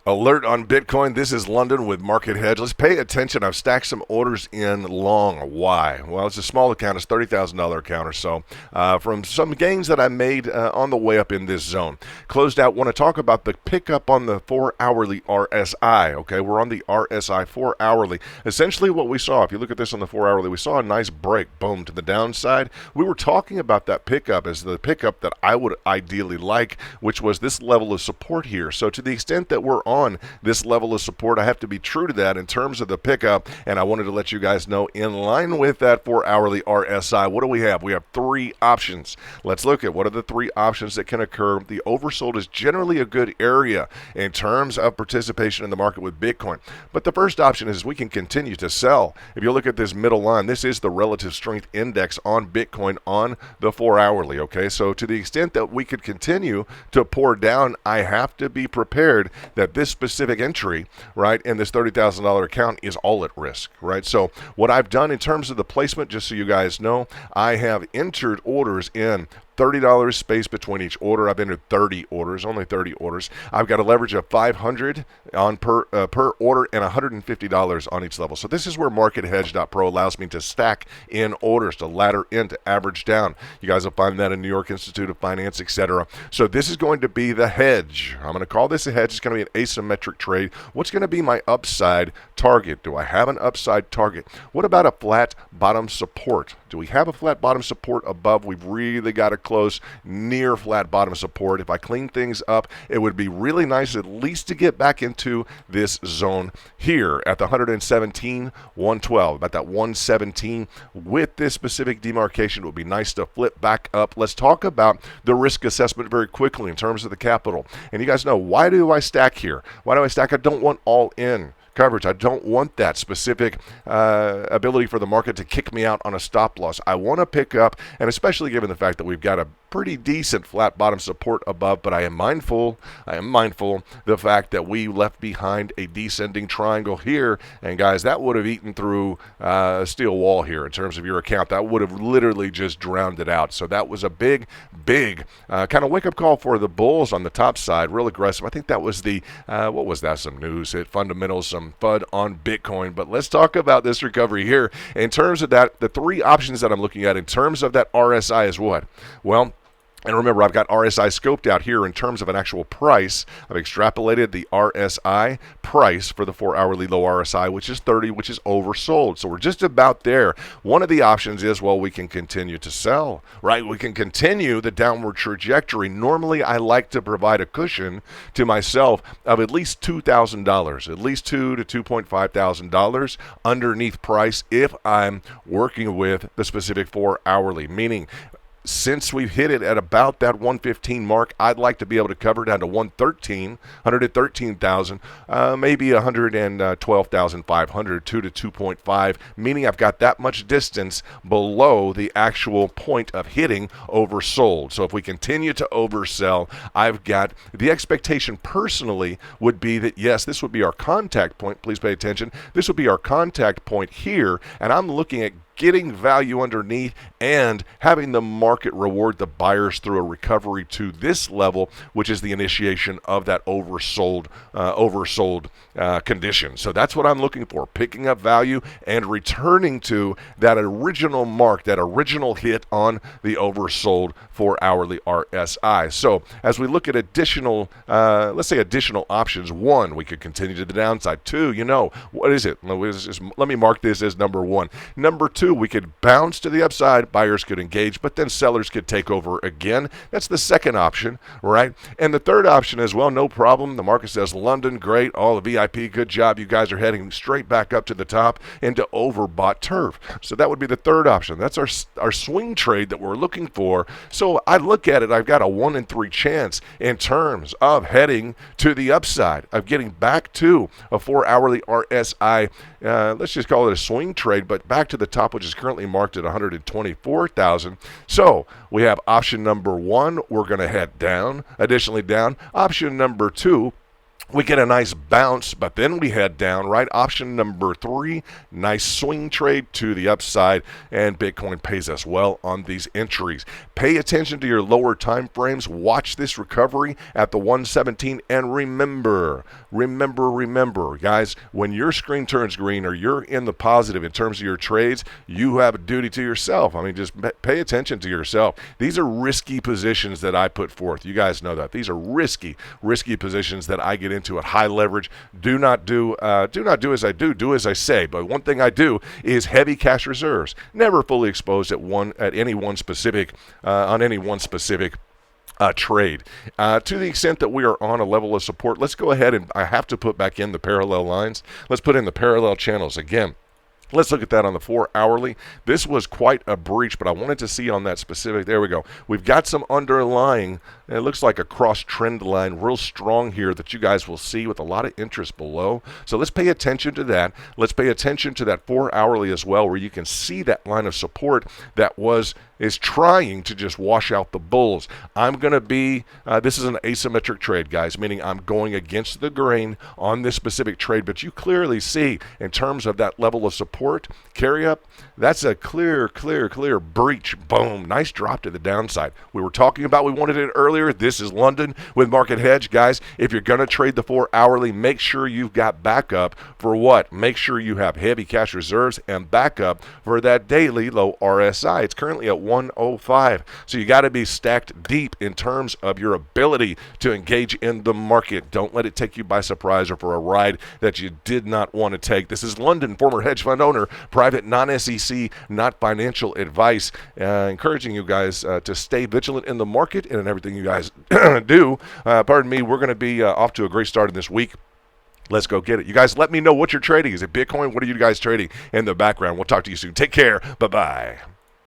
Alert on Bitcoin. This is London with MarketHedge. Let's pay attention. I've stacked some orders in long. Why? Well, it's a small account. It's $30,000 account or so from some gains that I made on the way up in this zone. Closed out. Want to talk about the pickup on the 4-hourly RSI. Okay, we're on the RSI 4-hourly. Essentially what we saw, if you look at this on the 4-hourly, we saw a nice break, boom, to the downside. We were talking about that pickup as the pickup that I would ideally like, which was this level of support here. So to the extent that we're on this level of support, I have to be true to that in terms of the pickup, and I wanted to let you guys know in line with that 4-hourly RSI. What do we have? We have three options. Let's look at what are the three options that can occur. The oversold is generally a good area in terms of participation in the market with Bitcoin, but the first option is we can continue to sell. If you look at this middle line, this is the relative strength index on Bitcoin on the 4-hourly. Okay, so to the extent that we could continue to pour down, I have to be prepared that this specific entry, right, in this $30,000 account is all at risk, right? So what I've done in terms of the placement, just so you guys know, I have entered orders in $30 space between each order. I've entered 30 orders, only 30 orders. I've got a leverage of $500 on per order and $150 on each level. So this is where MarketHedge.pro allows me to stack in orders, to ladder in, to average down. You guys will find that in New York Institute of Finance, etc. So this is going to be the hedge. I'm going to call this a hedge. It's going to be an asymmetric trade. What's going to be my upside target? Do I have an upside target? What about a flat bottom support? Do we have a flat bottom support above? We've really got to close near flat bottom support. If I clean things up, it would be really nice at least to get back into this zone here at the 117, 112, about that 117 with this specific demarcation. It would be nice to flip back up. Let's talk about the risk assessment very quickly in terms of the capital. And you guys know, why do I stack here? Why do I stack? I don't want all in coverage. I don't want that specific ability for the market to kick me out on a stop loss. I want to pick up, and especially given the fact that we've got a pretty decent flat bottom support above, but I am mindful the fact that we left behind a descending triangle here, and guys, that would have eaten through a steel wall here in terms of your account. That would have literally just drowned it out. So that was a big kind of wake-up call for the bulls on the top side, real aggressive. I think that was the, what was that, some news hit, fundamentals, some FUD on Bitcoin. But let's talk about this recovery here. In terms of that, the three options that I'm looking at in terms of that RSI is what? Well, and remember, I've got RSI scoped out here in terms of an actual price. I've extrapolated the RSI price for the 4-hourly low RSI, which is 30, which is oversold. So we're just about there. One of the options is, well, we can continue to sell, right? We can continue the downward trajectory. Normally, I like to provide a cushion to myself of at least $2,000, at least $2,000 to $2,500 underneath price if I'm working with the specific 4-hourly, meaning since we've hit it at about that 115 mark, I'd like to be able to cover down to 113,000, maybe 112,500, 2 to 2.5, meaning I've got that much distance below the actual point of hitting oversold. So if we continue to oversell, I've got the expectation personally would be that, yes, this would be our contact point. Please pay attention. This would be our contact point here, and I'm looking at getting value underneath and having the market reward the buyers through a recovery to this level, which is the initiation of that oversold condition. So that's what I'm looking for, picking up value and returning to that original mark, that original hit on the oversold 4-hourly RSI. So as we look at additional, let's say additional options, one, we could continue to the downside. Two, what is it? Let me mark this as number one. Number two, we could bounce to the upside, buyers could engage, but then sellers could take over again. That's the second option, right? And the third option is, well, no problem. The market says London, great, all the VIP, good job. You guys are heading straight back up to the top into overbought turf. So that would be the third option. That's our swing trade that we're looking for. So I look at it, I've got a 1 in 3 chance in terms of heading to the upside, of getting back to a 4-hourly RSI. Let's just call it a swing trade, but back to the top, which is currently marked at 124,000. So we have option number one, we're going to head down, additionally down. Option number two, We get a nice bounce, but then we head down, right? Option number 3, nice swing trade to the upside, and Bitcoin pays us well on these entries. Pay attention to your lower time frames. Watch this recovery at the 117, and remember, guys, when your screen turns green or you're in the positive in terms of your trades, you have a duty to yourself. I mean, just pay attention to yourself. These are risky positions that I put forth. You guys know that. These are risky positions that I get into at high leverage. Do not do as I do as I say. But one thing I do is heavy cash reserves, never fully exposed at any one specific trade. To the extent that we are on a level of support, let's go ahead and I have to put back in the parallel lines. Let's put in the parallel channels again. Let's look at that on the 4-hourly. This was quite a breach, but I wanted to see on that specific. There we go. We've got some underlying, and it looks like a cross trend line real strong here that you guys will see with a lot of interest below. So let's pay attention to that. Let's pay attention to that 4-hourly as well, where you can see that line of support that is trying to just wash out the bulls. I'm going to be, this is an asymmetric trade, guys, meaning I'm going against the grain on this specific trade, but you clearly see in terms of that level of support, carry up, that's a clear breach. Boom, nice drop to the downside. We were talking about we wanted it earlier. This is London with MarketHedge, guys. If you're going to trade the 4-hourly, make sure you've got backup for what? Make sure you have heavy cash reserves and backup for that daily low RSI. It's currently at 105. So you got to be stacked deep in terms of your ability to engage in the market. Don't let it take you by surprise or for a ride that you did not want to take. This is London, former hedge fund owner, private, non-SEC, not financial advice, encouraging you guys to stay vigilant in the market and in everything you guys do. Pardon me, we're going to be off to a great start in this week. Let's go get it. You guys let me know what you're trading. Is it Bitcoin? What are you guys trading in the background? We'll talk to you soon. Take care. Bye-bye.